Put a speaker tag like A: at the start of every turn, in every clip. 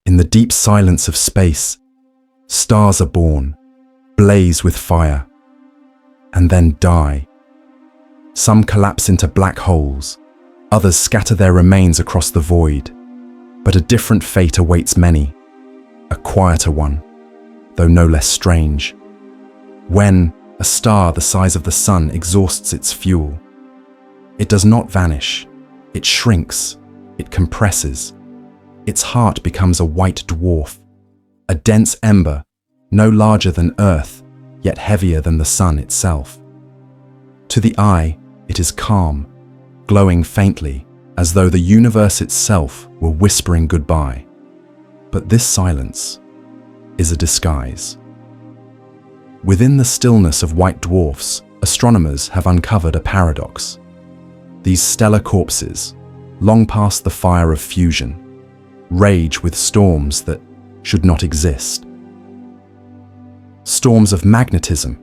A: In the deep silence of space, stars are born, blaze with fire, and then die. Some collapse into black holes, others scatter their remains across the void. But a different fate awaits many, a quieter one, though no less strange. When a star the size of the sun exhausts its fuel, it does not vanish, it shrinks, it compresses. Its heart becomes a white dwarf, a dense ember, no larger than Earth, yet heavier than the sun itself. To the eye, it is calm, glowing faintly, as though the universe itself were whispering goodbye. But this silence is a disguise. Within the stillness of white dwarfs, astronomers have uncovered a paradox. These stellar corpses, long past the fire of fusion, rage with storms that should not exist. Storms of magnetism,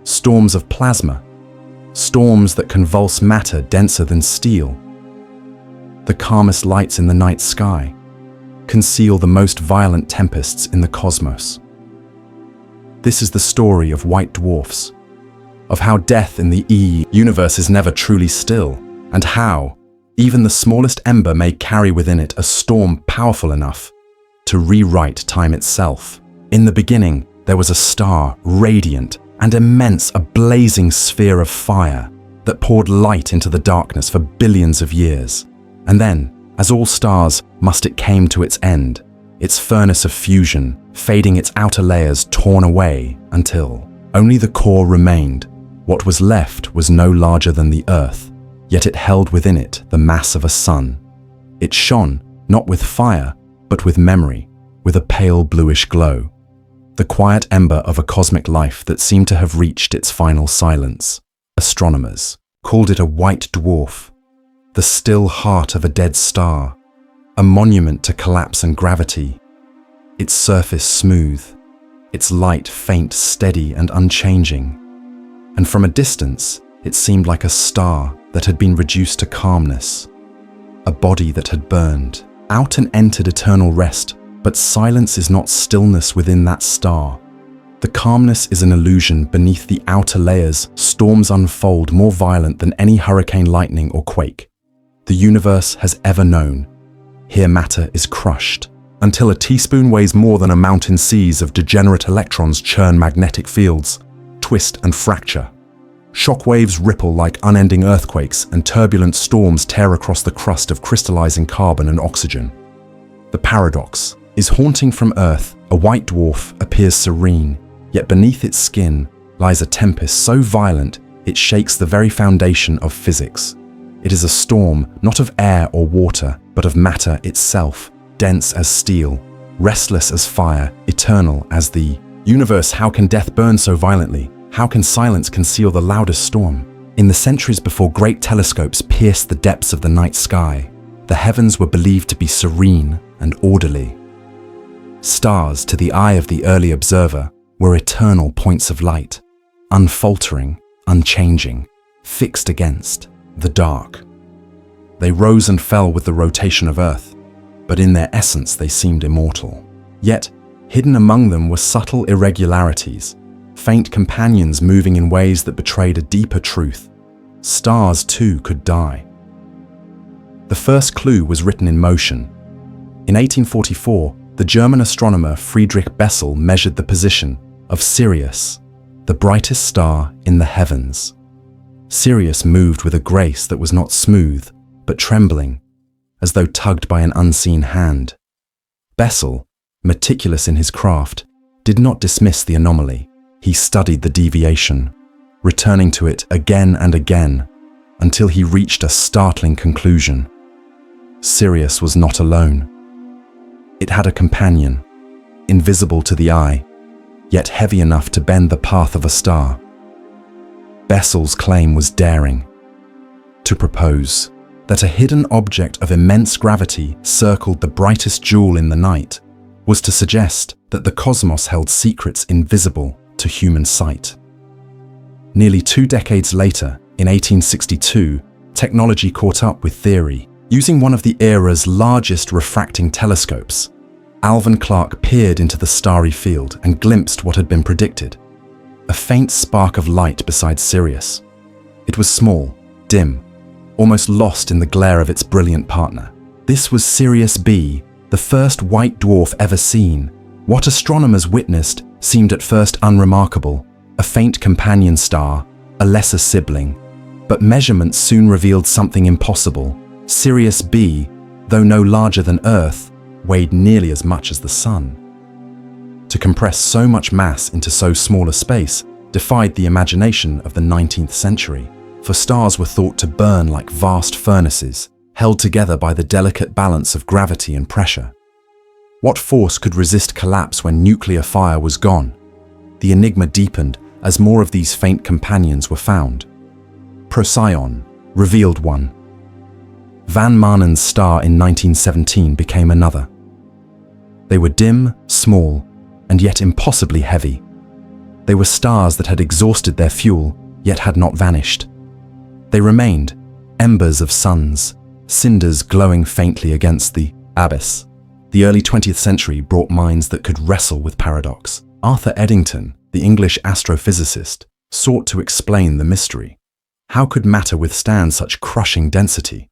A: storms of plasma, storms that convulse matter denser than steel. The calmest lights in the night sky conceal the most violent tempests in the cosmos. This is the story of white dwarfs, of how death in the universe is never truly still, and how even the smallest ember may carry within it a storm powerful enough to rewrite time itself. In the beginning, there was a star, radiant and immense, a blazing sphere of fire that poured light into the darkness for billions of years. And then, as all stars must, it came to its end, its furnace of fusion, fading, its outer layers torn away until only the core remained. What was left was no larger than the Earth, yet it held within it the mass of a sun. It shone not with fire, but with memory, with a pale bluish glow. The quiet ember of a cosmic life that seemed to have reached its final silence. Astronomers called it a white dwarf, the still heart of a dead star, a monument to collapse and gravity. Its surface smooth, its light faint, steady and unchanging. And from a distance, it seemed like a star that had been reduced to calmness, a body that had burned out and entered eternal rest. But silence is not stillness within that star. The calmness is an illusion beneath the outer layers. Storms unfold more violent than any hurricane, lightning or quake the universe has ever known. Here matter is crushed until a teaspoon weighs more than a mountain. Seas of degenerate electrons churn magnetic fields, twist and fracture. Shock waves ripple like unending earthquakes, and turbulent storms tear across the crust of crystallizing carbon and oxygen. The paradox is haunting. From Earth, a white dwarf appears serene, yet beneath its skin lies a tempest so violent it shakes the very foundation of physics. It is a storm not of air or water, but of matter itself, dense as steel, restless as fire, eternal as the universe. How can death burn so violently? How can silence conceal the loudest storm? In the centuries before great telescopes pierced the depths of the night sky, the heavens were believed to be serene and orderly. Stars, to the eye of the early observer, were eternal points of light, unfaltering, unchanging, fixed against the dark. They rose and fell with the rotation of Earth, but in their essence they seemed immortal. Yet, hidden among them were subtle irregularities, faint companions moving in ways that betrayed a deeper truth. Stars too could die. The first clue was written in motion. In 1844, the German astronomer Friedrich Bessel measured the position of Sirius, the brightest star in the heavens. Sirius moved with a grace that was not smooth, but trembling, as though tugged by an unseen hand. Bessel, meticulous in his craft, did not dismiss the anomaly. He studied the deviation, returning to it again and again, until he reached a startling conclusion. Sirius was not alone. It had a companion, invisible to the eye, yet heavy enough to bend the path of a star. Bessel's claim was daring. To propose that a hidden object of immense gravity circled the brightest jewel in the night was to suggest that the cosmos held secrets invisible to human sight. Nearly 2 decades later, in 1862, technology caught up with theory. Using one of the era's largest refracting telescopes, Alvin Clark peered into the starry field and glimpsed what had been predicted. A faint spark of light beside Sirius. It was small, dim, almost lost in the glare of its brilliant partner. This was Sirius B, the first white dwarf ever seen. What astronomers witnessed seemed at first unremarkable, a faint companion star, a lesser sibling. But measurements soon revealed something impossible. Sirius B, though no larger than Earth, weighed nearly as much as the Sun. To compress so much mass into so small a space defied the imagination of the 19th century, for stars were thought to burn like vast furnaces, held together by the delicate balance of gravity and pressure. What force could resist collapse when nuclear fire was gone? The enigma deepened as more of these faint companions were found. Procyon, revealed one. Van Maanen's star in 1917 became another. They were dim, small, and yet impossibly heavy. They were stars that had exhausted their fuel, yet had not vanished. They remained, embers of suns, cinders glowing faintly against the abyss. The early 20th century brought minds that could wrestle with paradox. Arthur Eddington, the English astrophysicist, sought to explain the mystery. How could matter withstand such crushing density?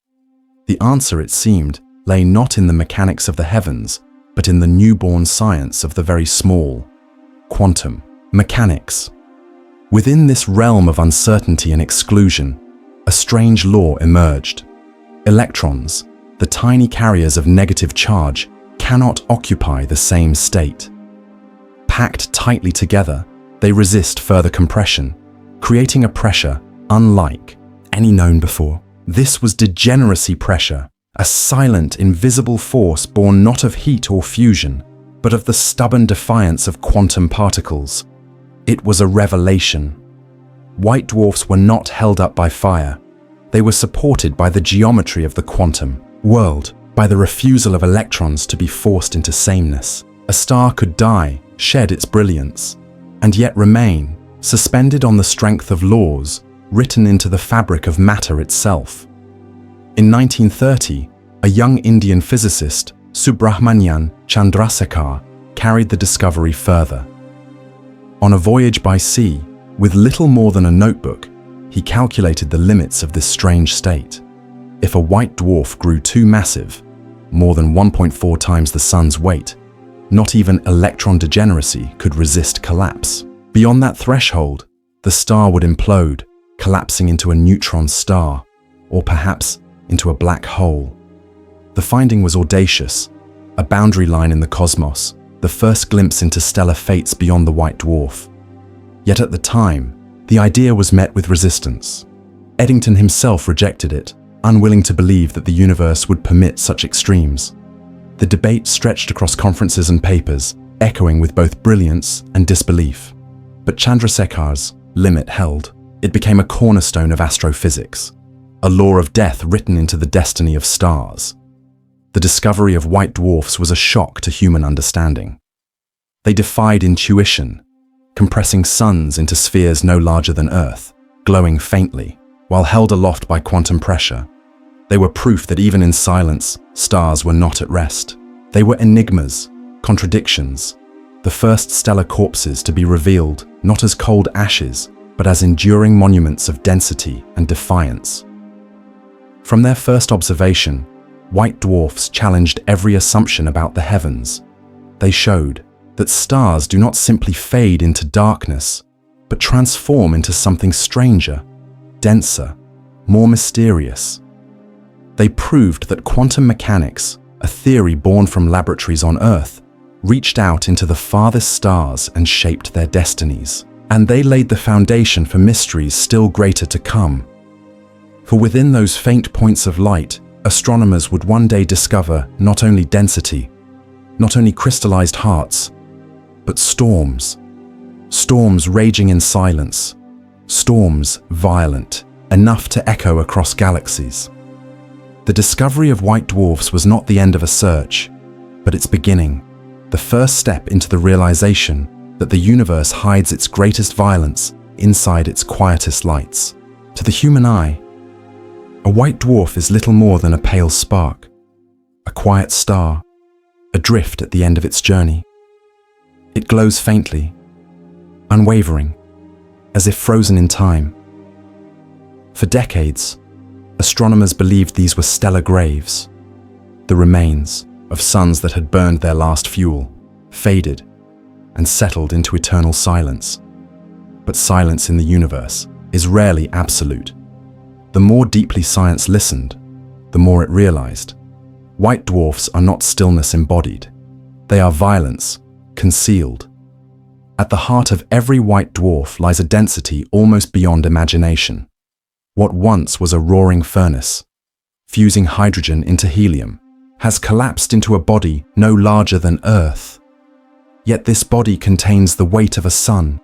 A: The answer, it seemed, lay not in the mechanics of the heavens, but in the newborn science of the very small, quantum mechanics. Within this realm of uncertainty and exclusion, a strange law emerged. Electrons, the tiny carriers of negative charge, cannot occupy the same state. Packed tightly together, they resist further compression, creating a pressure unlike any known before. This was degeneracy pressure, a silent, invisible force born not of heat or fusion, but of the stubborn defiance of quantum particles. It was a revelation. White dwarfs were not held up by fire. They were supported by the geometry of the quantum world, by the refusal of electrons to be forced into sameness. A star could die, shed its brilliance, and yet remain, suspended on the strength of laws written into the fabric of matter itself. In 1930, a young Indian physicist, Subrahmanyan Chandrasekhar, carried the discovery further. On a voyage by sea, with little more than a notebook, he calculated the limits of this strange state. If a white dwarf grew too massive, more than 1.4 times the Sun's weight, not even electron degeneracy could resist collapse. Beyond that threshold, the star would implode, collapsing into a neutron star, or perhaps into a black hole. The finding was audacious, a boundary line in the cosmos, the first glimpse into stellar fates beyond the white dwarf. Yet at the time, the idea was met with resistance. Eddington himself rejected it, unwilling to believe that the universe would permit such extremes. The debate stretched across conferences and papers, echoing with both brilliance and disbelief. But Chandrasekhar's limit held. It became a cornerstone of astrophysics, a law of death written into the destiny of stars. The discovery of white dwarfs was a shock to human understanding. They defied intuition, compressing suns into spheres no larger than Earth, glowing faintly, while held aloft by quantum pressure. They were proof that even in silence, stars were not at rest. They were enigmas, contradictions, the first stellar corpses to be revealed not as cold ashes, but as enduring monuments of density and defiance. From their first observation, white dwarfs challenged every assumption about the heavens. They showed that stars do not simply fade into darkness, but transform into something stranger, denser, more mysterious. They proved that quantum mechanics, a theory born from laboratories on Earth, reached out into the farthest stars and shaped their destinies. And they laid the foundation for mysteries still greater to come. For within those faint points of light, astronomers would one day discover not only density, not only crystallized hearts, but storms. Storms raging in silence. Storms violent, enough to echo across galaxies. The discovery of white dwarfs was not the end of a search, but its beginning, the first step into the realization that the universe hides its greatest violence inside its quietest lights. To the human eye, a white dwarf is little more than a pale spark, a quiet star, a adrift at the end of its journey. It glows faintly, unwavering, as if frozen in time. For decades, astronomers believed these were stellar graves, the remains of suns that had burned their last fuel, faded, and settled into eternal silence. But silence in the universe is rarely absolute. The more deeply science listened, the more it realized. White dwarfs are not stillness embodied. They are violence, concealed. At the heart of every white dwarf lies a density almost beyond imagination. What once was a roaring furnace, fusing hydrogen into helium, has collapsed into a body no larger than Earth. Yet this body contains the weight of a sun,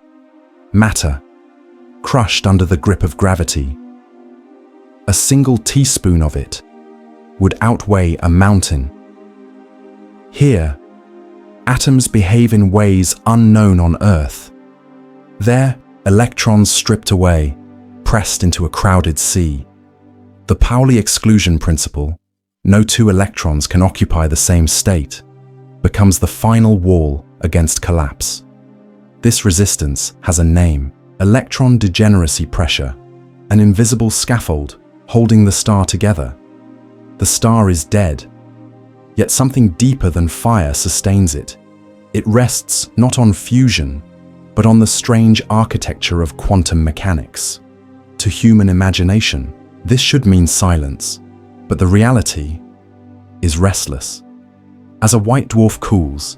A: matter, crushed under the grip of gravity. A single teaspoon of it would outweigh a mountain. Here, atoms behave in ways unknown on Earth. There, electrons stripped away, pressed into a crowded sea. The Pauli exclusion principle, no two electrons can occupy the same state, becomes the final wall against collapse. This resistance has a name: electron degeneracy pressure, an invisible scaffold holding the star together. The star is dead, yet something deeper than fire sustains it. It rests not on fusion, but on the strange architecture of quantum mechanics. To human imagination, this should mean silence, but the reality is restless. As a white dwarf cools,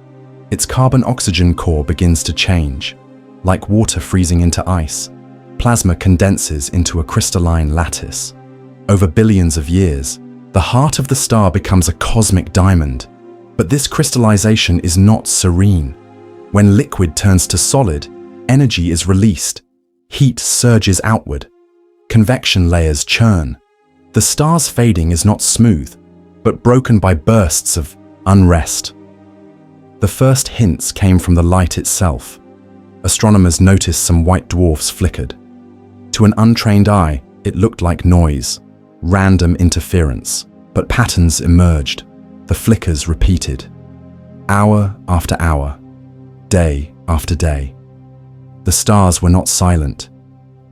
A: its carbon-oxygen core begins to change. Like water freezing into ice, plasma condenses into a crystalline lattice. Over billions of years, the heart of the star becomes a cosmic diamond. But this crystallization is not serene. When liquid turns to solid, energy is released. Heat surges outward. Convection layers churn. The star's fading is not smooth, but broken by bursts of unrest. The first hints came from the light itself. Astronomers noticed some white dwarfs flickered. To an untrained eye, it looked like noise, random interference, but patterns emerged. The flickers repeated, hour after hour, day after day. The stars were not silent.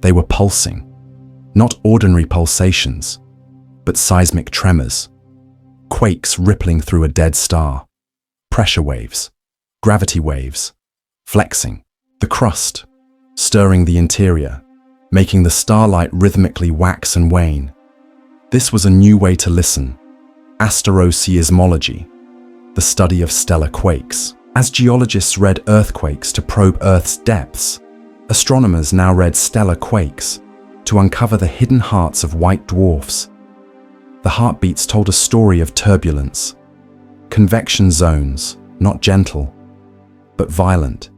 A: They were pulsing. Not ordinary pulsations, but seismic tremors. Quakes rippling through a dead star. Pressure waves, gravity waves, flexing. The crust, stirring the interior, making the starlight rhythmically wax and wane. This was a new way to listen. Asteroseismology, the study of stellar quakes. As geologists read earthquakes to probe Earth's depths, astronomers now read stellar quakes to uncover the hidden hearts of white dwarfs. The heartbeats told a story of turbulence. Convection zones, not gentle, but violent.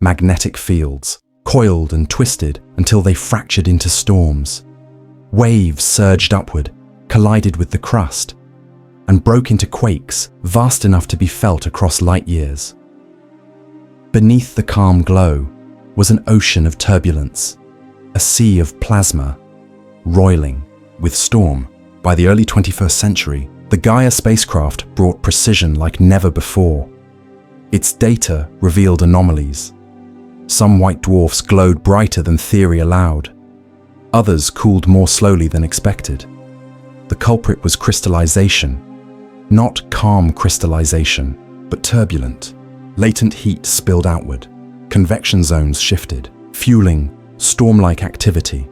A: Magnetic fields, coiled and twisted until they fractured into storms. Waves surged upward, collided with the crust, and broke into quakes vast enough to be felt across light years. Beneath the calm glow was an ocean of turbulence, a sea of plasma, roiling with storm. By the early 21st century, the Gaia spacecraft brought precision like never before. Its data revealed anomalies. Some white dwarfs glowed brighter than theory allowed. Others cooled more slowly than expected. The culprit was crystallization. Not calm crystallization, but turbulent. Latent heat spilled outward. Convection zones shifted, fueling storm-like activity.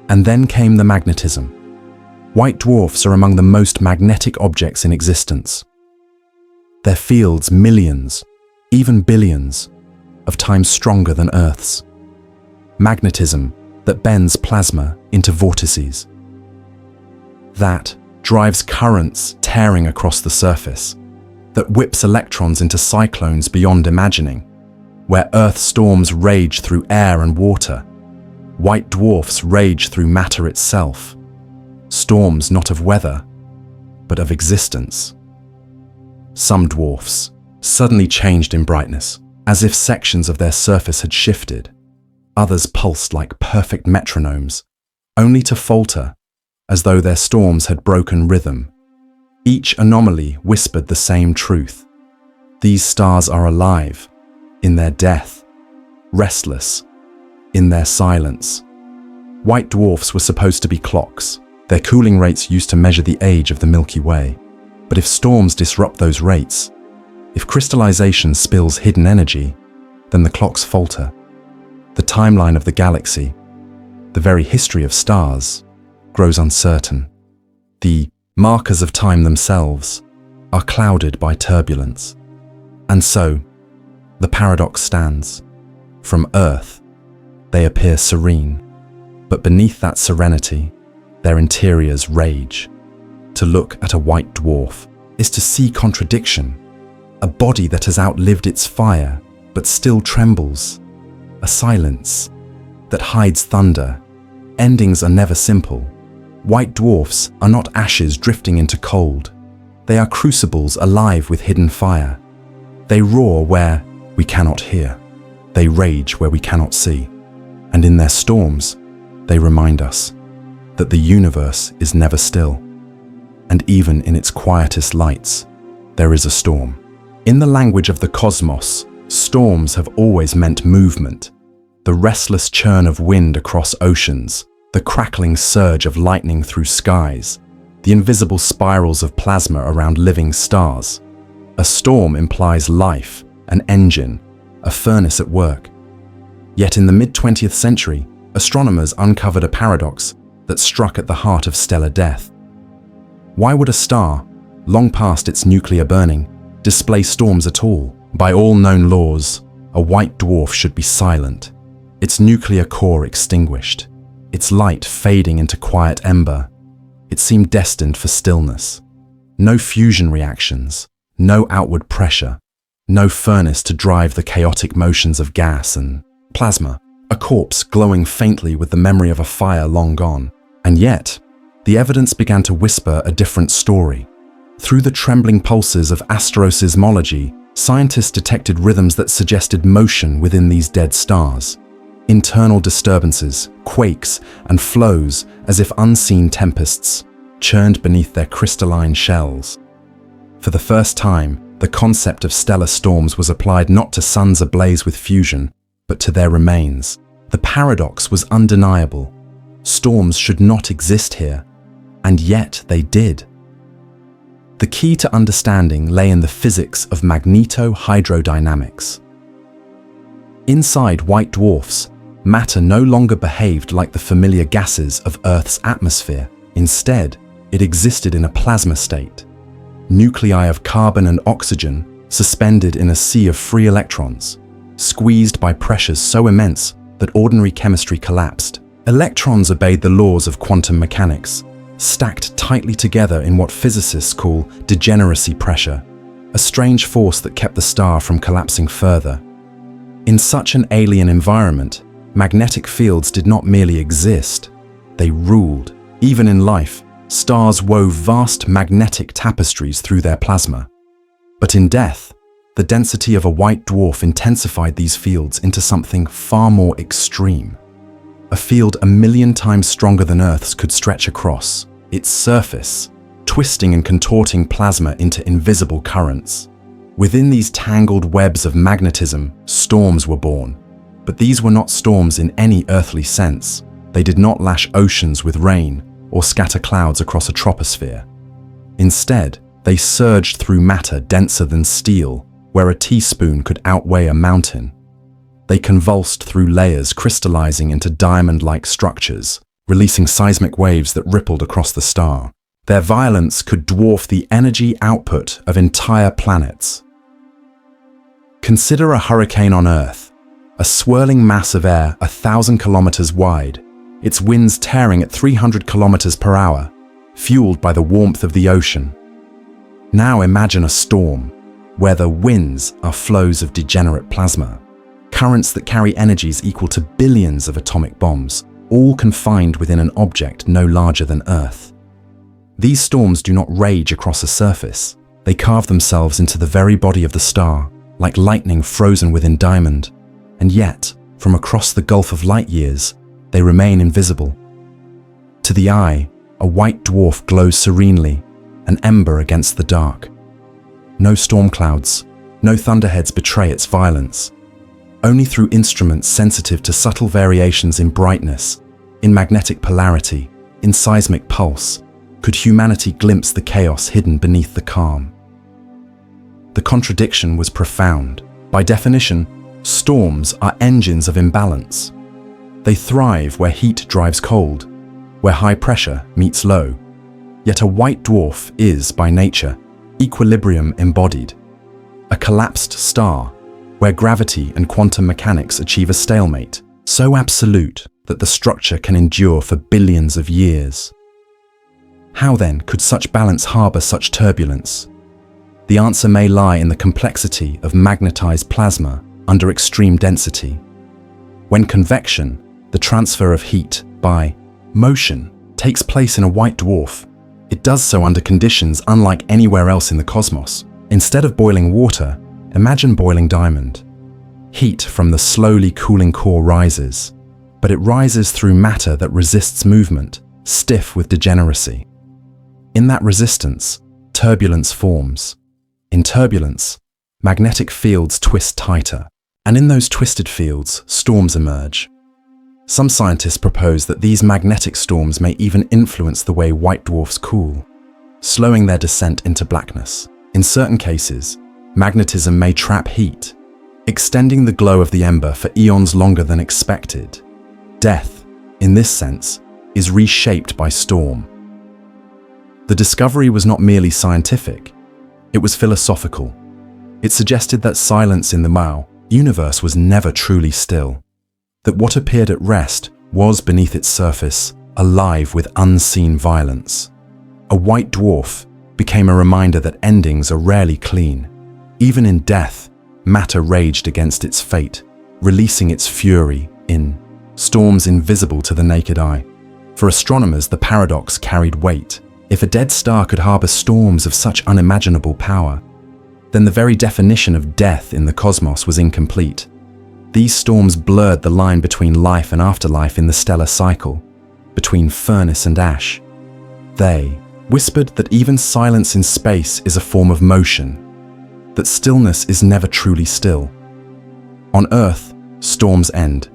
A: And then came the magnetism. White dwarfs are among the most magnetic objects in existence. Their fields millions, even billions, of times stronger than Earth's. Magnetism that bends plasma into vortices. That drives currents tearing across the surface, that whips electrons into cyclones beyond imagining. Where Earth storms rage through air and water, white dwarfs rage through matter itself. Storms not of weather, but of existence. Some dwarfs suddenly changed in brightness, as if sections of their surface had shifted. Others pulsed like perfect metronomes, only to falter, as though their storms had broken rhythm. Each anomaly whispered the same truth. These stars are alive, in their death, restless, in their silence. White dwarfs were supposed to be clocks. Their cooling rates used to measure the age of the Milky Way. But if storms disrupt those rates, if crystallization spills hidden energy, then the clocks falter. The timeline of the galaxy, the very history of stars, grows uncertain. The markers of time themselves are clouded by turbulence. And so, the paradox stands. From Earth, they appear serene, but beneath that serenity, their interiors rage. To look at a white dwarf is to see contradiction, a body that has outlived its fire but still trembles, a silence that hides thunder. Endings are never simple. White dwarfs are not ashes drifting into cold. They are crucibles alive with hidden fire. They roar where we cannot hear. They rage where we cannot see. And in their storms, they remind us that the universe is never still. And even in its quietest lights, there is a storm. In the language of the cosmos, storms have always meant movement. The restless churn of wind across oceans, the crackling surge of lightning through skies, the invisible spirals of plasma around living stars. A storm implies life, an engine, a furnace at work. Yet in the mid-20th century, astronomers uncovered a paradox that struck at the heart of stellar death. Why would a star, long past its nuclear burning, display storms at all? By all known laws, a white dwarf should be silent, its nuclear core extinguished, its light fading into quiet ember. It seemed destined for stillness. No fusion reactions, no outward pressure, no furnace to drive the chaotic motions of gas and plasma, a corpse glowing faintly with the memory of a fire long gone. And yet, the evidence began to whisper a different story. Through the trembling pulses of astroseismology, scientists detected rhythms that suggested motion within these dead stars. Internal disturbances, quakes, and flows as if unseen tempests churned beneath their crystalline shells. For the first time, the concept of stellar storms was applied not to suns ablaze with fusion, but to their remains. The paradox was undeniable. Storms should not exist here, and yet they did. The key to understanding lay in the physics of magneto-hydrodynamics. Inside white dwarfs, matter no longer behaved like the familiar gases of Earth's atmosphere. Instead, it existed in a plasma state. Nuclei of carbon and oxygen suspended in a sea of free electrons, squeezed by pressures so immense that ordinary chemistry collapsed. Electrons obeyed the laws of quantum mechanics, stacked tightly together in what physicists call degeneracy pressure, a strange force that kept the star from collapsing further. In such an alien environment, magnetic fields did not merely exist, they ruled. Even in life, stars wove vast magnetic tapestries through their plasma. But in death, the density of a white dwarf intensified these fields into something far more extreme. A field 1,000,000 times stronger than Earth's could stretch across its surface, twisting and contorting plasma into invisible currents. Within these tangled webs of magnetism, storms were born. But these were not storms in any earthly sense. They did not lash oceans with rain or scatter clouds across a troposphere. Instead, they surged through matter denser than steel, where a teaspoon could outweigh a mountain. They convulsed through layers, crystallizing into diamond-like structures, releasing seismic waves that rippled across the star. Their violence could dwarf the energy output of entire planets. Consider a hurricane on Earth, a swirling mass of air 1,000 kilometers wide, its winds tearing at 300 kilometers per hour, fueled by the warmth of the ocean. Now imagine a storm, where the winds are flows of degenerate plasma, currents that carry energies equal to billions of atomic bombs, all confined within an object no larger than Earth. These storms do not rage across a surface. They carve themselves into the very body of the star, like lightning frozen within diamond. And yet, from across the gulf of light years, they remain invisible. To the eye, a white dwarf glows serenely, an ember against the dark. No storm clouds, no thunderheads betray its violence. Only through instruments sensitive to subtle variations in brightness, in magnetic polarity, in seismic pulse, could humanity glimpse the chaos hidden beneath the calm. The contradiction was profound. By definition, storms are engines of imbalance. They thrive where heat drives cold, where high pressure meets low. Yet a white dwarf is, by nature, equilibrium embodied. A collapsed star, where gravity and quantum mechanics achieve a stalemate, so absolute that the structure can endure for billions of years. How then could such balance harbor such turbulence? The answer may lie in the complexity of magnetized plasma under extreme density. When convection, the transfer of heat by motion, takes place in a white dwarf, it does so under conditions unlike anywhere else in the cosmos. Instead of boiling water, imagine boiling diamond. Heat from the slowly cooling core rises, but it rises through matter that resists movement, stiff with degeneracy. In that resistance, turbulence forms. In turbulence, magnetic fields twist tighter, and in those twisted fields, storms emerge. Some scientists propose that these magnetic storms may even influence the way white dwarfs cool, slowing their descent into blackness. In certain cases, magnetism may trap heat, extending the glow of the ember for eons longer than expected. Death, in this sense, is reshaped by storm. The discovery was not merely scientific, it was philosophical. It suggested that silence in the universe was never truly still, that what appeared at rest was beneath its surface, alive with unseen violence. A white dwarf became a reminder that endings are rarely clean. Even in death, matter raged against its fate, releasing its fury in storms invisible to the naked eye. For astronomers, the paradox carried weight. If a dead star could harbor storms of such unimaginable power, then the very definition of death in the cosmos was incomplete. These storms blurred the line between life and afterlife in the stellar cycle, between furnace and ash. They whispered that even silence in space is a form of motion, that stillness is never truly still. On Earth, storms end.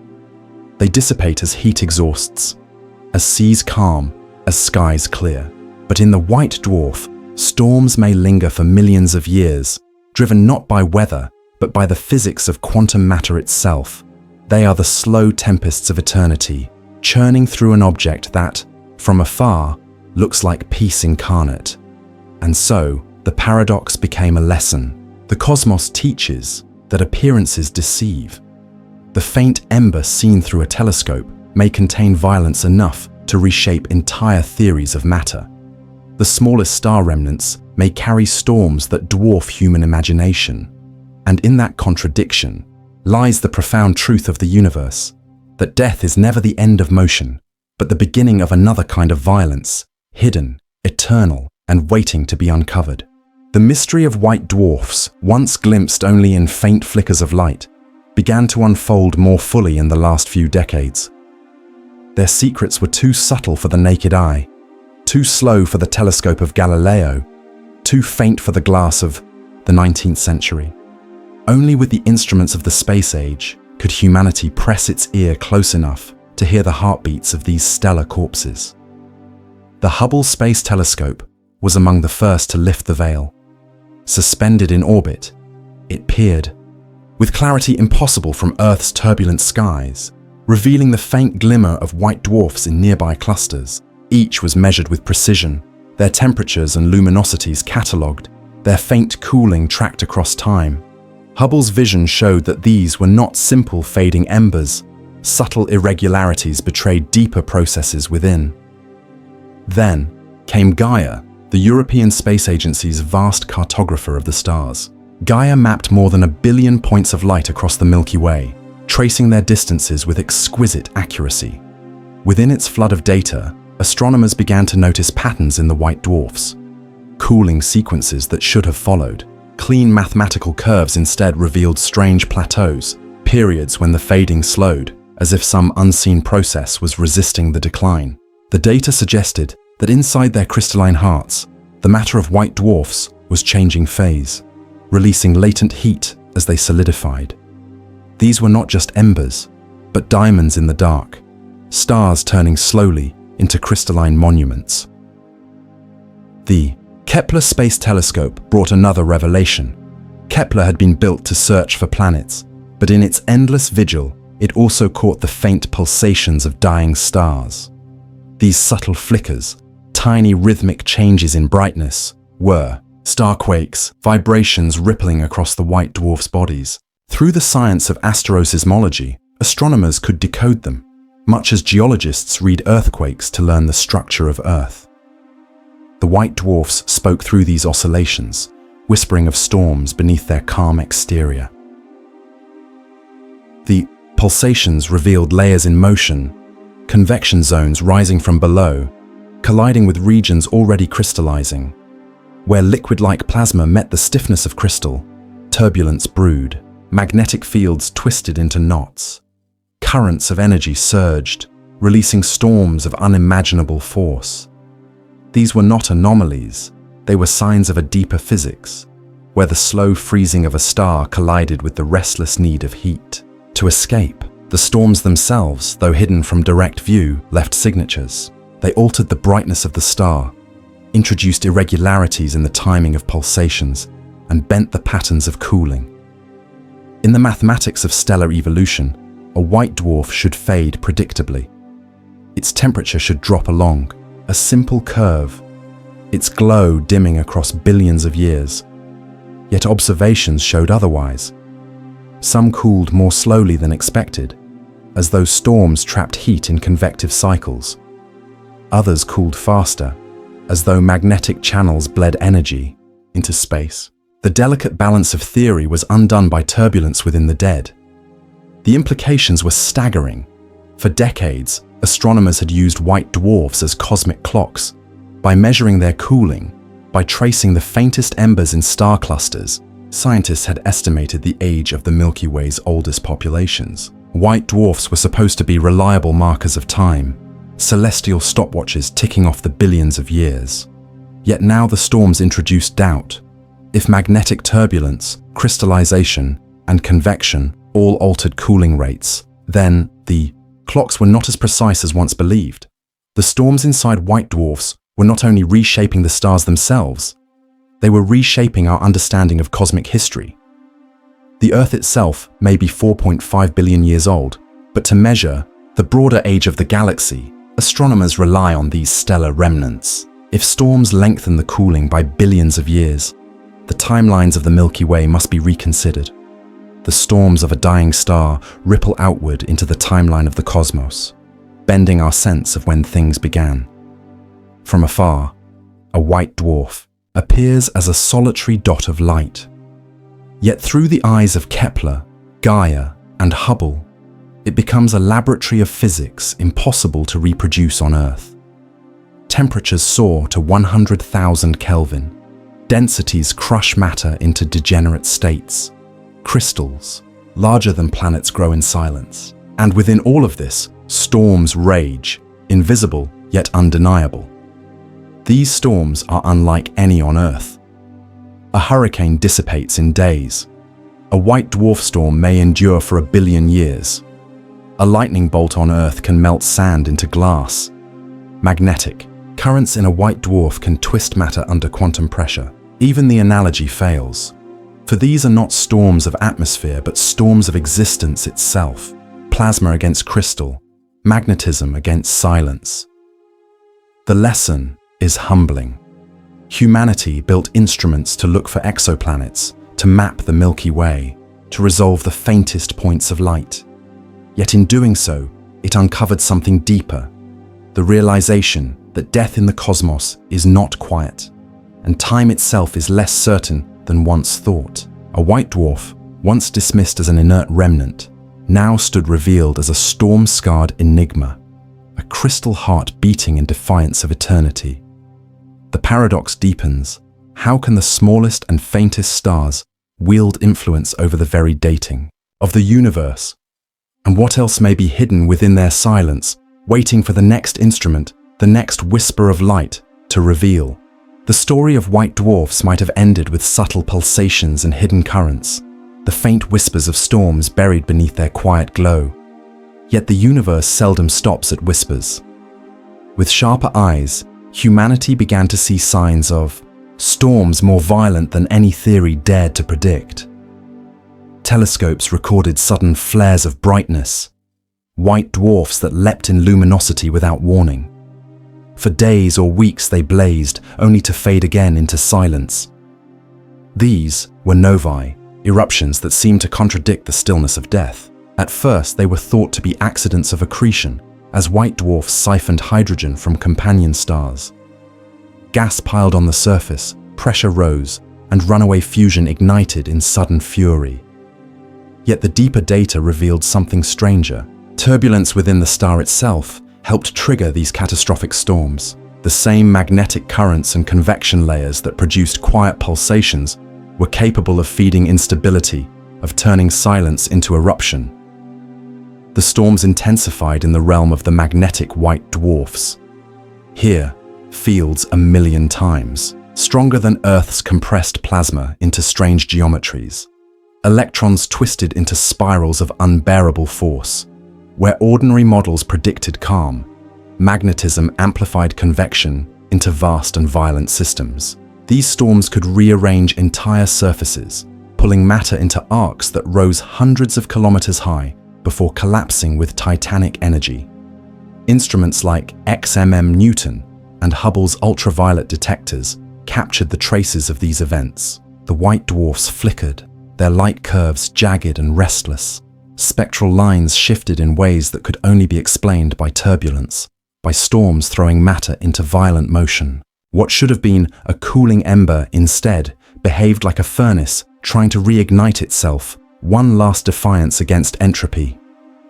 A: They dissipate as heat exhausts, as seas calm, as skies clear. But in the white dwarf, storms may linger for millions of years, driven not by weather, but by the physics of quantum matter itself. They are the slow tempests of eternity, churning through an object that, from afar, looks like peace incarnate. And so, the paradox became a lesson. The cosmos teaches that appearances deceive. The faint ember seen through a telescope may contain violence enough to reshape entire theories of matter. The smallest star remnants may carry storms that dwarf human imagination. And in that contradiction lies the profound truth of the universe, that death is never the end of motion, but the beginning of another kind of violence, hidden, eternal, and waiting to be uncovered. The mystery of white dwarfs, once glimpsed only in faint flickers of light, began to unfold more fully in the last few decades. Their secrets were too subtle for the naked eye, too slow for the telescope of Galileo, too faint for the glass of the 19th century. Only with the instruments of the space age could humanity press its ear close enough to hear the heartbeats of these stellar corpses. The Hubble Space Telescope was among the first to lift the veil. Suspended in orbit, it peered, with clarity impossible from Earth's turbulent skies, revealing the faint glimmer of white dwarfs in nearby clusters. Each was measured with precision, their temperatures and luminosities catalogued, their faint cooling tracked across time. Hubble's vision showed that these were not simple fading embers. Subtle irregularities betrayed deeper processes within. Then came Gaia, the European Space Agency's vast cartographer of the stars. Gaia mapped more than 1 billion points of light across the Milky Way, tracing their distances with exquisite accuracy. Within its flood of data, astronomers began to notice patterns in the white dwarfs. Cooling sequences that should have followed. Clean mathematical curves instead revealed strange plateaus, periods when the fading slowed, as if some unseen process was resisting the decline. The data suggested that inside their crystalline hearts, The matter of white dwarfs was changing phase, releasing latent heat as they solidified. These were not just embers, but diamonds in the dark, stars turning slowly into crystalline monuments. The Kepler Space Telescope brought another revelation. Kepler had been built to search for planets, but in its endless vigil, it also caught the faint pulsations of dying stars. These subtle flickers, tiny rhythmic changes in brightness, were starquakes, vibrations rippling across the white dwarfs' bodies. Through the science of astroseismology, astronomers could decode them, much as geologists read earthquakes to learn the structure of Earth. The white dwarfs spoke through these oscillations, whispering of storms beneath their calm exterior. The pulsations revealed layers in motion, convection zones rising from below, colliding with regions already crystallizing. Where liquid-like plasma met the stiffness of crystal, turbulence brewed, magnetic fields twisted into knots. Currents of energy surged, releasing storms of unimaginable force. These were not anomalies, they were signs of a deeper physics, where the slow freezing of a star collided with the restless need of heat. To escape, the storms themselves, though hidden from direct view, left signatures. They altered the brightness of the star, introduced irregularities in the timing of pulsations, and bent the patterns of cooling. In the mathematics of stellar evolution, a white dwarf should fade predictably. Its temperature should drop along, a simple curve, its glow dimming across billions of years. Yet observations showed otherwise. Some cooled more slowly than expected, as though storms trapped heat in convective cycles. Others cooled faster, as though magnetic channels bled energy into space. The delicate balance of theory was undone by turbulence within the dead. The implications were staggering. For decades, astronomers had used white dwarfs as cosmic clocks. By measuring their cooling, by tracing the faintest embers in star clusters, scientists had estimated the age of the Milky Way's oldest populations. White dwarfs were supposed to be reliable markers of time, celestial stopwatches ticking off the billions of years. Yet now the storms introduced doubt. If magnetic turbulence, crystallization, and convection all altered cooling rates, then the clocks were not as precise as once believed. The storms inside white dwarfs were not only reshaping the stars themselves, they were reshaping our understanding of cosmic history. The Earth itself may be 4.5 billion years old, but to measure the broader age of the galaxy, astronomers rely on these stellar remnants. If storms lengthen the cooling by billions of years, the timelines of the Milky Way must be reconsidered. The storms of a dying star ripple outward into the timeline of the cosmos, bending our sense of when things began. From afar, a white dwarf appears as a solitary dot of light. Yet through the eyes of Kepler, Gaia, and Hubble, it becomes a laboratory of physics impossible to reproduce on Earth. Temperatures soar to 100,000 Kelvin. Densities crush matter into degenerate states. Crystals, larger than planets, grow in silence. And within all of this, storms rage, invisible yet undeniable. These storms are unlike any on Earth. A hurricane dissipates in days. A white dwarf storm may endure for 1 billion years. A lightning bolt on Earth can melt sand into glass. Magnetic currents in a white dwarf can twist matter under quantum pressure. Even the analogy fails. For these are not storms of atmosphere, but storms of existence itself. Plasma against crystal, magnetism against silence. The lesson is humbling. Humanity built instruments to look for exoplanets, to map the Milky Way, to resolve the faintest points of light. Yet in doing so, it uncovered something deeper, the realization that death in the cosmos is not quiet, and time itself is less certain than once thought. A white dwarf, once dismissed as an inert remnant, now stood revealed as a storm-scarred enigma, a crystal heart beating in defiance of eternity. The paradox deepens. How can the smallest and faintest stars wield influence over the very dating of the universe? And what else may be hidden within their silence, waiting for the next instrument, the next whisper of light to reveal? The story of white dwarfs might have ended with subtle pulsations and hidden currents, the faint whispers of storms buried beneath their quiet glow. Yet the universe seldom stops at whispers. With sharper eyes, humanity began to see signs of storms more violent than any theory dared to predict. Telescopes recorded sudden flares of brightness, white dwarfs that leapt in luminosity without warning. For days or weeks they blazed, only to fade again into silence. These were novae, eruptions that seemed to contradict the stillness of death. At first, they were thought to be accidents of accretion, as white dwarfs siphoned hydrogen from companion stars. Gas piled on the surface, pressure rose, and runaway fusion ignited in sudden fury. Yet the deeper data revealed something stranger. Turbulence within the star itself helped trigger these catastrophic storms. The same magnetic currents and convection layers that produced quiet pulsations were capable of feeding instability, of turning silence into eruption. The storms intensified in the realm of the magnetic white dwarfs. Here, fields 1,000,000 times, stronger than Earth's compressed plasma into strange geometries. Electrons twisted into spirals of unbearable force. Where ordinary models predicted calm, magnetism amplified convection into vast and violent systems. These storms could rearrange entire surfaces, pulling matter into arcs that rose hundreds of kilometers high before collapsing with titanic energy. Instruments like XMM Newton and Hubble's ultraviolet detectors captured the traces of these events. The white dwarfs flickered, their light curves jagged and restless. Spectral lines shifted in ways that could only be explained by turbulence, by storms throwing matter into violent motion. What should have been a cooling ember instead behaved like a furnace trying to reignite itself, one last defiance against entropy.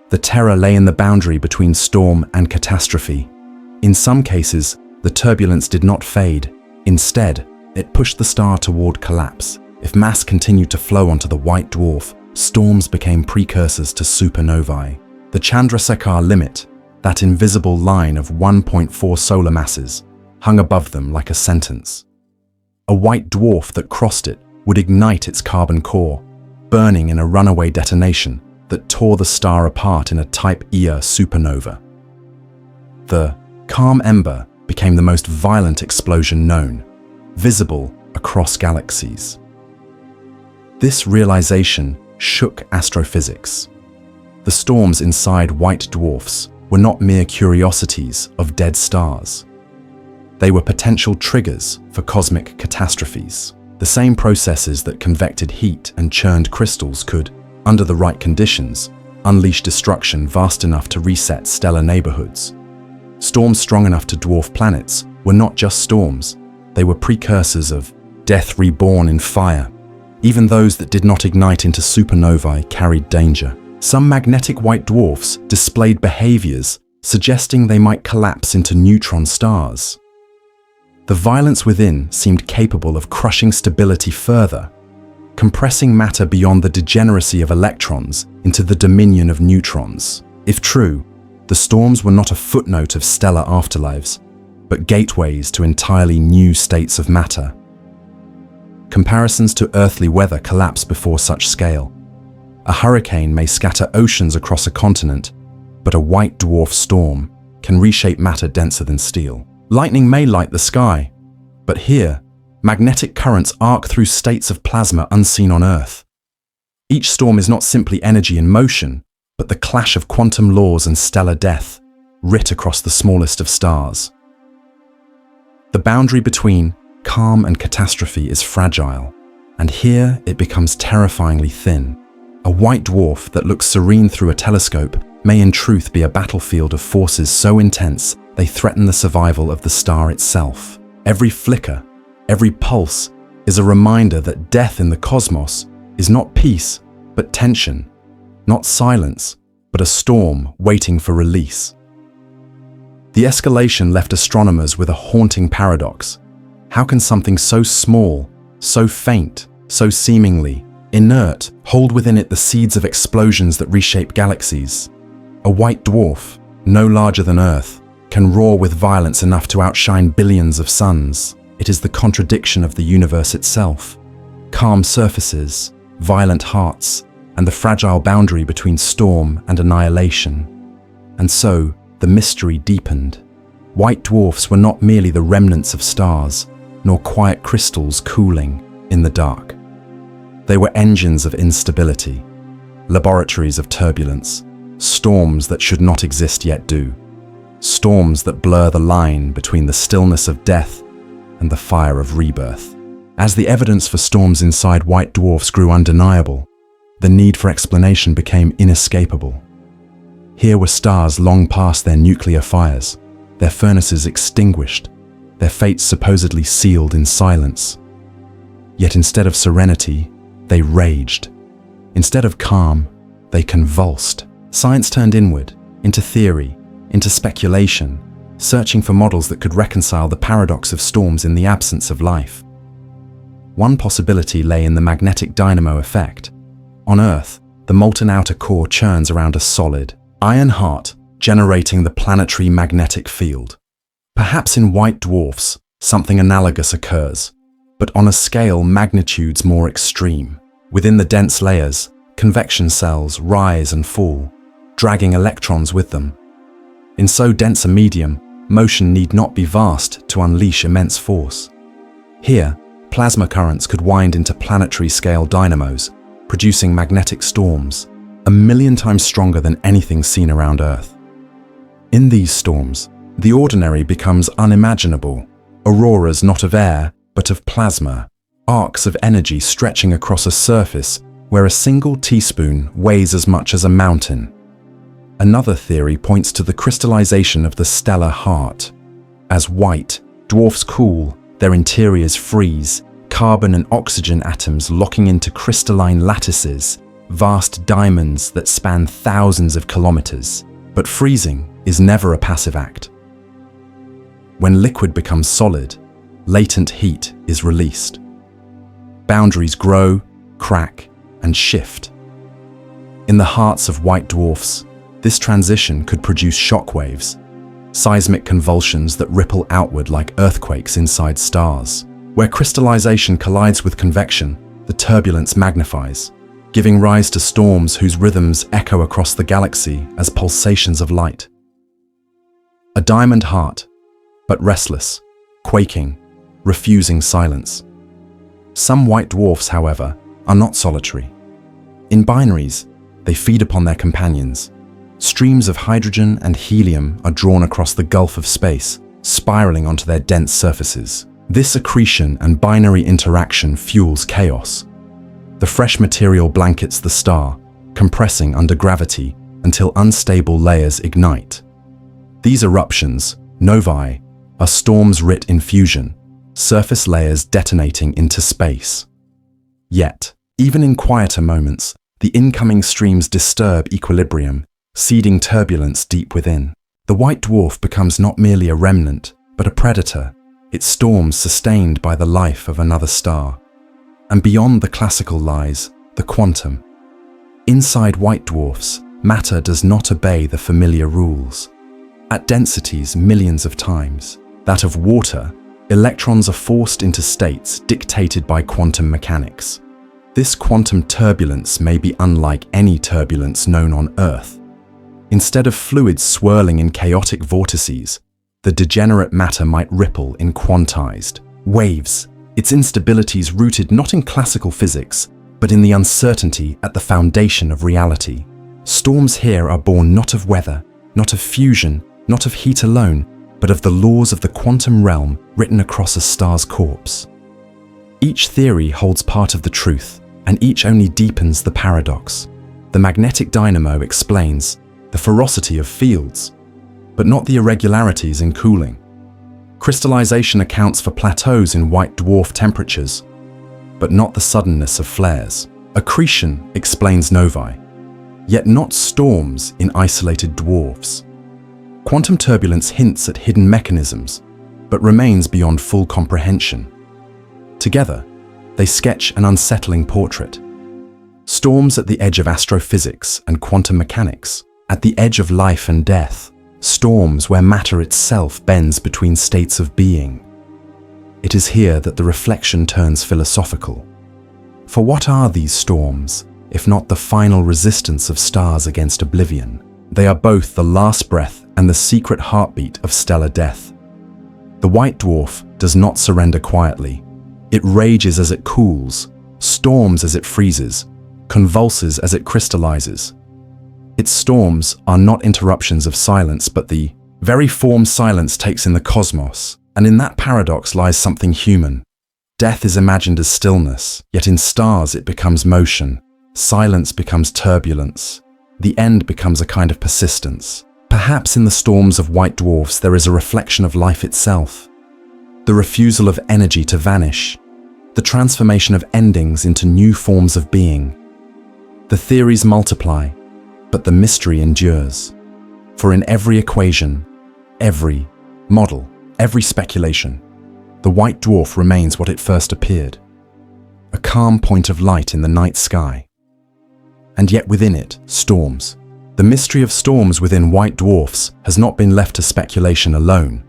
A: The terror lay in the boundary between storm and catastrophe. In some cases, the turbulence did not fade. Instead, it pushed the star toward collapse. If mass continued to flow onto the white dwarf, storms became precursors to supernovae. The Chandrasekhar limit, that invisible line of 1.4 solar masses, hung above them like a sentence. A white dwarf that crossed it would ignite its carbon core, burning in a runaway detonation that tore the star apart in a Type Ia supernova. The calm ember became the most violent explosion known, visible across galaxies. This realization shook astrophysics. The storms inside white dwarfs were not mere curiosities of dead stars. They were potential triggers for cosmic catastrophes. The same processes that convected heat and churned crystals could, under the right conditions, unleash destruction vast enough to reset stellar neighborhoods. Storms strong enough to dwarf planets were not just storms, they were precursors of death reborn in fire. Even those that did not ignite into supernovae carried danger. Some magnetic white dwarfs displayed behaviors suggesting they might collapse into neutron stars. The violence within seemed capable of crushing stability further, compressing matter beyond the degeneracy of electrons into the dominion of neutrons. If true, the storms were not a footnote of stellar afterlives, but gateways to entirely new states of matter. Comparisons to earthly weather collapse before such scale. A hurricane may scatter oceans across a continent, but a white dwarf storm can reshape matter denser than steel. Lightning may light the sky, but here, magnetic currents arc through states of plasma unseen on Earth. Each storm is not simply energy in motion, but the clash of quantum laws and stellar death, writ across the smallest of stars. The boundary between calm and catastrophe is fragile, and here it becomes terrifyingly thin. A white dwarf that looks serene through a telescope may in truth be a battlefield of forces so intense they threaten the survival of the star itself. Every flicker, every pulse is a reminder that death in the cosmos is not peace, but tension, not silence, but a storm waiting for release. The escalation left astronomers with a haunting paradox. How can something so small, so faint, so seemingly inert hold within it the seeds of explosions that reshape galaxies? A white dwarf, no larger than Earth, can roar with violence enough to outshine billions of suns. It is the contradiction of the universe itself. Calm surfaces, violent hearts, and the fragile boundary between storm and annihilation. And so, the mystery deepened. White dwarfs were not merely the remnants of stars, nor quiet crystals cooling in the dark. They were engines of instability, laboratories of turbulence, storms that should not exist yet do, storms that blur the line between the stillness of death and the fire of rebirth. As the evidence for storms inside white dwarfs grew undeniable, the need for explanation became inescapable. Here were stars long past their nuclear fires, their furnaces extinguished, their fates supposedly sealed in silence. Yet instead of serenity, they raged. Instead of calm, they convulsed. Science turned inward, into theory, into speculation, searching for models that could reconcile the paradox of storms in the absence of life. One possibility lay in the magnetic dynamo effect. On Earth, the molten outer core churns around a solid, iron heart, generating the planetary magnetic field. Perhaps in white dwarfs, something analogous occurs, but on a scale magnitudes more extreme. Within the dense layers, convection cells rise and fall, dragging electrons with them. In so dense a medium, motion need not be vast to unleash immense force. Here, plasma currents could wind into planetary-scale dynamos, producing magnetic storms, 1,000,000 times stronger than anything seen around Earth. In these storms, the ordinary becomes unimaginable, auroras not of air, but of plasma, arcs of energy stretching across a surface where a single teaspoon weighs as much as a mountain. Another theory points to the crystallization of the stellar heart. As white dwarfs cool, their interiors freeze, carbon and oxygen atoms locking into crystalline lattices, vast diamonds that span thousands of kilometers. But freezing is never a passive act. When liquid becomes solid, latent heat is released. Boundaries grow, crack, and shift. In the hearts of white dwarfs, this transition could produce shockwaves, seismic convulsions that ripple outward like earthquakes inside stars. Where crystallization collides with convection, the turbulence magnifies, giving rise to storms whose rhythms echo across the galaxy as pulsations of light. A diamond heart, but restless, quaking, refusing silence. Some white dwarfs, however, are not solitary. In binaries, they feed upon their companions. Streams of hydrogen and helium are drawn across the gulf of space, spiraling onto their dense surfaces. This accretion and binary interaction fuels chaos. The fresh material blankets the star, compressing under gravity until unstable layers ignite. These eruptions, novae, are storms writ in fusion, surface layers detonating into space. Yet, even in quieter moments, the incoming streams disturb equilibrium, seeding turbulence deep within. The white dwarf becomes not merely a remnant, but a predator, its storms sustained by the life of another star. And beyond the classical lies the quantum. Inside white dwarfs, matter does not obey the familiar rules. At densities millions of times that of water, electrons are forced into states dictated by quantum mechanics. This quantum turbulence may be unlike any turbulence known on Earth. Instead of fluids swirling in chaotic vortices, the degenerate matter might ripple in quantized waves, its instabilities rooted not in classical physics, but in the uncertainty at the foundation of reality. Storms here are born not of weather, not of fusion, not of heat alone, but of the laws of the quantum realm written across a star's corpse. Each theory holds part of the truth, and each only deepens the paradox. The magnetic dynamo explains the ferocity of fields, but not the irregularities in cooling. Crystallization accounts for plateaus in white dwarf temperatures, but not the suddenness of flares. Accretion explains novae, yet not storms in isolated dwarfs. Quantum turbulence hints at hidden mechanisms, but remains beyond full comprehension. Together, they sketch an unsettling portrait. Storms at the edge of astrophysics and quantum mechanics, at the edge of life and death. Storms where matter itself bends between states of being. It is here that the reflection turns philosophical. For what are these storms, if not the final resistance of stars against oblivion? They are both the last breath and the secret heartbeat of stellar death. The white dwarf does not surrender quietly. It rages as it cools, storms as it freezes, convulses as it crystallizes. Its storms are not interruptions of silence, but the very form silence takes in the cosmos, and in that paradox lies something human. Death is imagined as stillness, yet in stars it becomes motion. Silence becomes turbulence. The end becomes a kind of persistence. Perhaps in the storms of white dwarfs there is a reflection of life itself. The refusal of energy to vanish. The transformation of endings into new forms of being. The theories multiply, but the mystery endures. For in every equation, every model, every speculation, the white dwarf remains what it first appeared. A calm point of light in the night sky. And yet within it, storms. The mystery of storms within white dwarfs has not been left to speculation alone.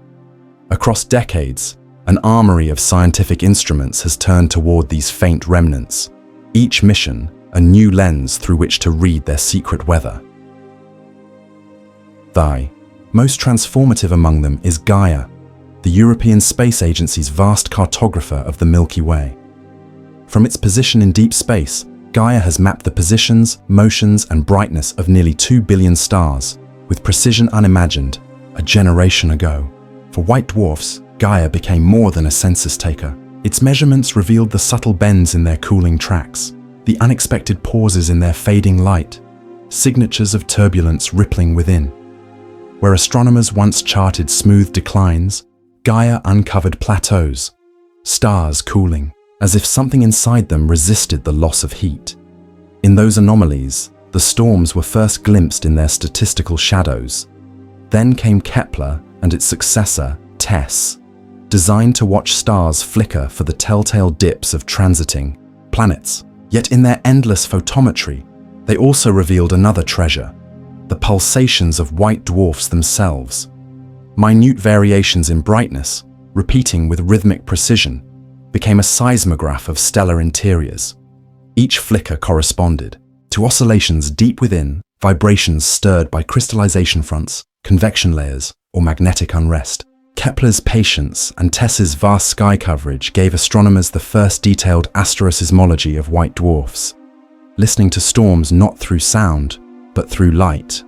A: Across decades, an armory of scientific instruments has turned toward these faint remnants, each mission a new lens through which to read their secret weather. The most transformative among them is Gaia, the European Space Agency's vast cartographer of the Milky Way. From its position in deep space, Gaia has mapped the positions, motions, and brightness of nearly 2 billion stars, with precision unimagined a generation ago. For white dwarfs, Gaia became more than a census taker. Its measurements revealed the subtle bends in their cooling tracks, the unexpected pauses in their fading light, signatures of turbulence rippling within. Where astronomers once charted smooth declines, Gaia uncovered plateaus, stars cooling, as if something inside them resisted the loss of heat. In those anomalies, the storms were first glimpsed in their statistical shadows. Then came Kepler and its successor, TESS, designed to watch stars flicker for the telltale dips of transiting planets. Yet in their endless photometry, they also revealed another treasure, the pulsations of white dwarfs themselves. Minute variations in brightness, repeating with rhythmic precision, became a seismograph of stellar interiors. Each flicker corresponded to oscillations deep within, vibrations stirred by crystallization fronts, convection layers, or magnetic unrest. Kepler's patience and TESS's vast sky coverage gave astronomers the first detailed astroseismology of white dwarfs, listening to storms not through sound, but through light.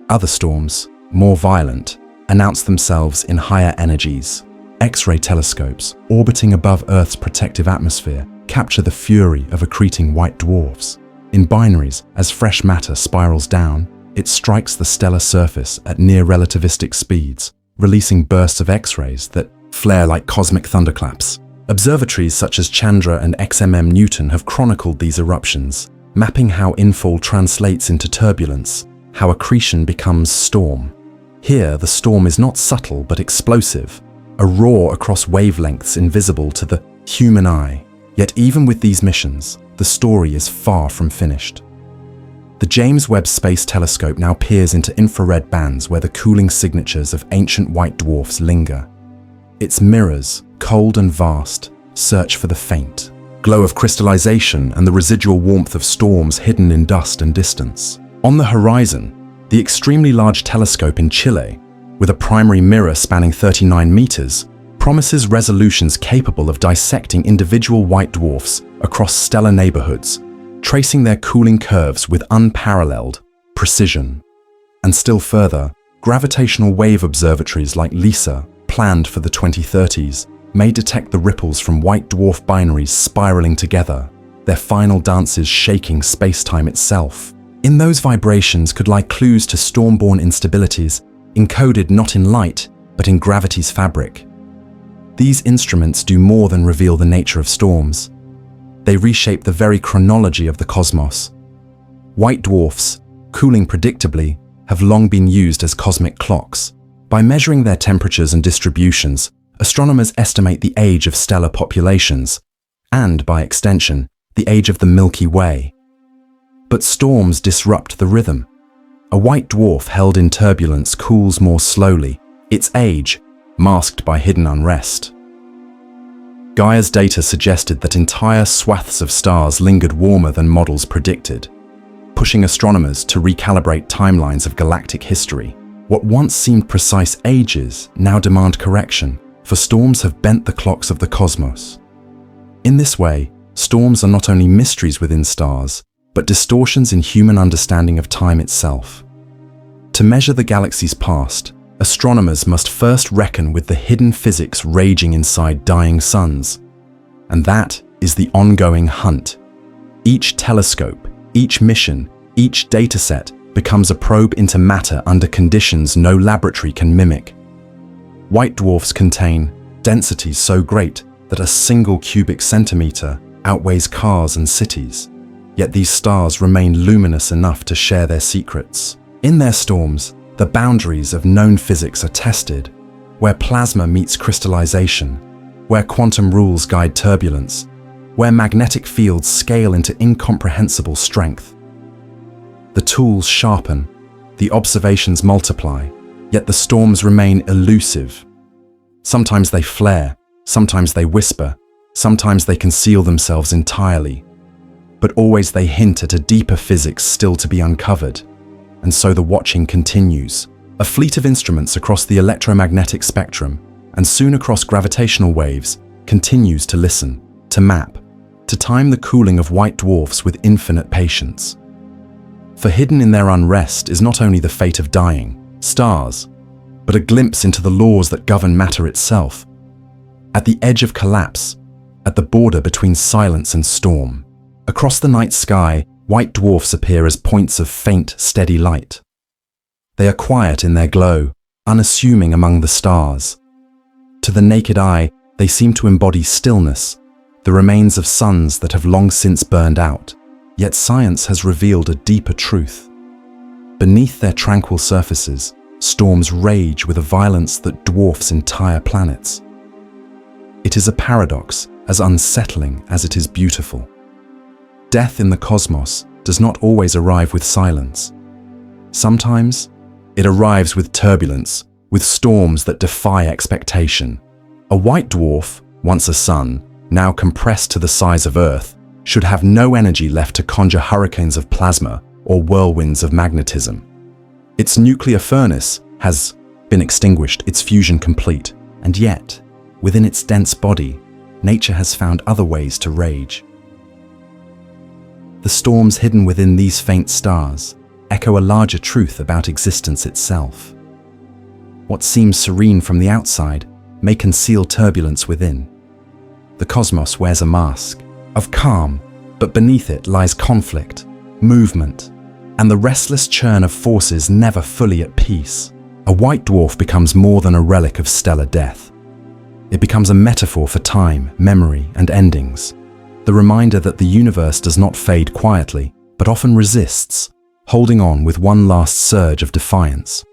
A: Other storms, more violent, announced themselves in higher energies. X-ray telescopes, orbiting above Earth's protective atmosphere, capture the fury of accreting white dwarfs. In binaries, as fresh matter spirals down, it strikes the stellar surface at near-relativistic speeds, releasing bursts of X-rays that flare like cosmic thunderclaps. Observatories such as Chandra and XMM Newton have chronicled these eruptions, mapping how infall translates into turbulence, how accretion becomes storm. Here, the storm is not subtle but explosive, a roar across wavelengths invisible to the human eye. Yet even with these missions, the story is far from finished. The James Webb Space Telescope now peers into infrared bands where the cooling signatures of ancient white dwarfs linger. Its mirrors, cold and vast, search for the faint glow of crystallization and the residual warmth of storms hidden in dust and distance. On the horizon, the extremely large telescope in Chile, with a primary mirror spanning 39 meters, promises resolutions capable of dissecting individual white dwarfs across stellar neighborhoods, tracing their cooling curves with unparalleled precision. And still further, gravitational wave observatories like LISA, planned for the 2030s, may detect the ripples from white dwarf binaries spiraling together, their final dances shaking space-time itself. In those vibrations could lie clues to storm-born instabilities, encoded not in light, but in gravity's fabric. These instruments do more than reveal the nature of storms. They reshape the very chronology of the cosmos. White dwarfs, cooling predictably, have long been used as cosmic clocks. By measuring their temperatures and distributions, astronomers estimate the age of stellar populations, and, by extension, the age of the Milky Way. But storms disrupt the rhythm. A white dwarf held in turbulence cools more slowly, its age masked by hidden unrest. Gaia's data suggested that entire swaths of stars lingered warmer than models predicted, pushing astronomers to recalibrate timelines of galactic history. What once seemed precise ages now demand correction, for storms have bent the clocks of the cosmos. In this way, storms are not only mysteries within stars, but distortions in human understanding of time itself. To measure the galaxy's past, astronomers must first reckon with the hidden physics raging inside dying suns. And that is the ongoing hunt. Each telescope, each mission, each dataset becomes a probe into matter under conditions no laboratory can mimic. White dwarfs contain densities so great that a single cubic centimeter outweighs cars and cities. Yet these stars remain luminous enough to share their secrets. In their storms, the boundaries of known physics are tested, where plasma meets crystallization, where quantum rules guide turbulence, where magnetic fields scale into incomprehensible strength. The tools sharpen, the observations multiply, yet the storms remain elusive. Sometimes they flare, sometimes they whisper, sometimes they conceal themselves entirely. But always they hint at a deeper physics still to be uncovered. And so the watching continues. A fleet of instruments across the electromagnetic spectrum, and soon across gravitational waves, continues to listen, to map, to time the cooling of white dwarfs with infinite patience. For hidden in their unrest is not only the fate of dying stars, but a glimpse into the laws that govern matter itself. At the edge of collapse, at the border between silence and storm, across the night sky, white dwarfs appear as points of faint, steady light. They are quiet in their glow, unassuming among the stars. To the naked eye, they seem to embody stillness, the remains of suns that have long since burned out. Yet science has revealed a deeper truth. Beneath their tranquil surfaces, storms rage with a violence that dwarfs entire planets. It is a paradox as unsettling as it is beautiful. Death in the cosmos does not always arrive with silence. Sometimes, it arrives with turbulence, with storms that defy expectation. A white dwarf, once a sun, now compressed to the size of Earth, should have no energy left to conjure hurricanes of plasma or whirlwinds of magnetism. Its nuclear furnace has been extinguished, its fusion complete, and yet, within its dense body, nature has found other ways to rage. The storms hidden within these faint stars echo a larger truth about existence itself. What seems serene from the outside may conceal turbulence within. The cosmos wears a mask of calm, but beneath it lies conflict, movement, and the restless churn of forces never fully at peace. A white dwarf becomes more than a relic of stellar death. It becomes a metaphor for time, memory, and endings. The reminder that the universe does not fade quietly, but often resists, holding on with one last surge of defiance.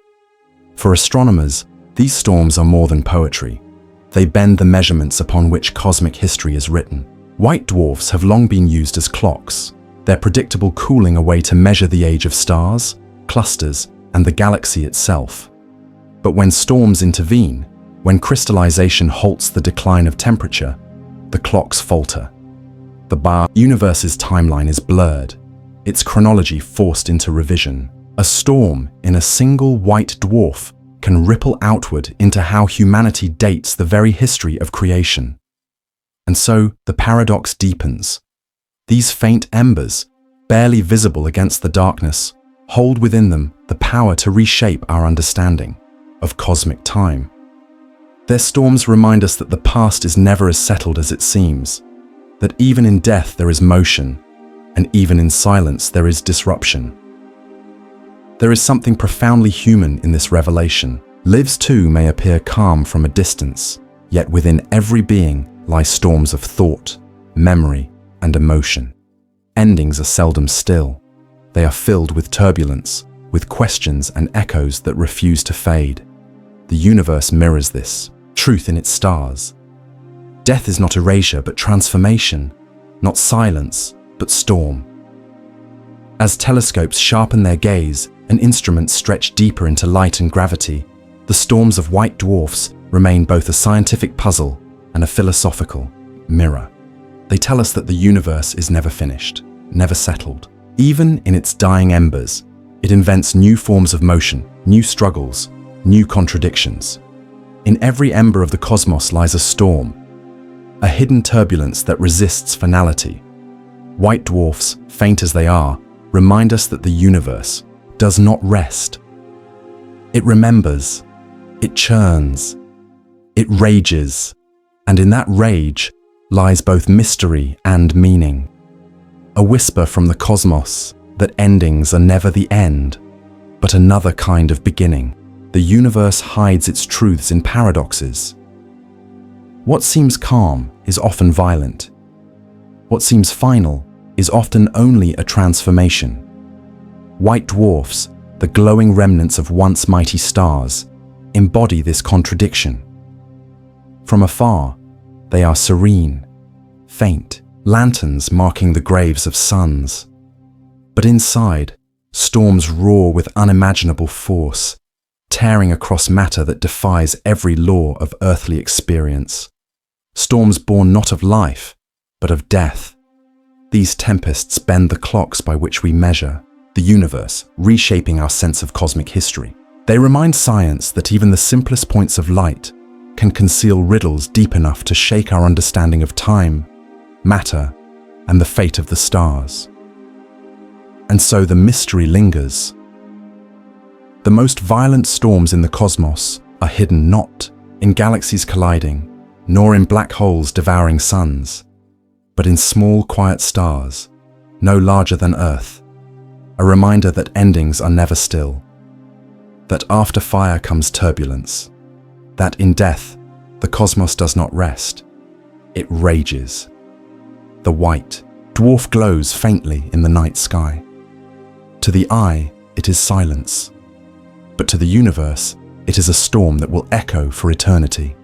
A: For astronomers, these storms are more than poetry. They bend the measurements upon which cosmic history is written. White dwarfs have long been used as clocks, their predictable cooling a way to measure the age of stars, clusters, and the galaxy itself. But when storms intervene, when crystallization halts the decline of temperature, the clocks falter. The universe's timeline is blurred, its chronology forced into revision. A storm in a single white dwarf can ripple outward into how humanity dates the very history of creation. And so the paradox deepens. These faint embers, barely visible against the darkness, hold within them the power to reshape our understanding of cosmic time. Their storms remind us that the past is never as settled as it seems, that even in death there is motion, and even in silence there is disruption. There is something profoundly human in this revelation. Lives too may appear calm from a distance, yet within every being lie storms of thought, memory, and emotion. Endings are seldom still. They are filled with turbulence, with questions and echoes that refuse to fade. The universe mirrors this, truth in its stars. Death is not erasure but transformation, not silence but storm. As telescopes sharpen their gaze and instruments stretch deeper into light and gravity, the storms of white dwarfs remain both a scientific puzzle and a philosophical mirror. They tell us that the universe is never finished, never settled. Even in its dying embers, it invents new forms of motion, new struggles, new contradictions. In every ember of the cosmos lies a storm, a hidden turbulence that resists finality. White dwarfs, faint as they are, remind us that the universe does not rest. It remembers, it churns, it rages, and in that rage lies both mystery and meaning. A whisper from the cosmos that endings are never the end, but another kind of beginning. The universe hides its truths in paradoxes. What seems calm is often violent. What seems final is often only a transformation. White dwarfs, the glowing remnants of once mighty stars, embody this contradiction. From afar, they are serene, faint, lanterns marking the graves of suns. But inside, storms roar with unimaginable force, tearing across matter that defies every law of earthly experience. Storms born not of life, but of death. These tempests bend the clocks by which we measure the universe, reshaping our sense of cosmic history. They remind science that even the simplest points of light can conceal riddles deep enough to shake our understanding of time, matter, and the fate of the stars. And so the mystery lingers. The most violent storms in the cosmos are hidden not in galaxies colliding, nor in black holes devouring suns, but in small, quiet stars, no larger than Earth, a reminder that endings are never still, that after fire comes turbulence, that in death the cosmos does not rest, it rages. The white dwarf glows faintly in the night sky. To the eye, it is silence, but to the universe, it is a storm that will echo for eternity.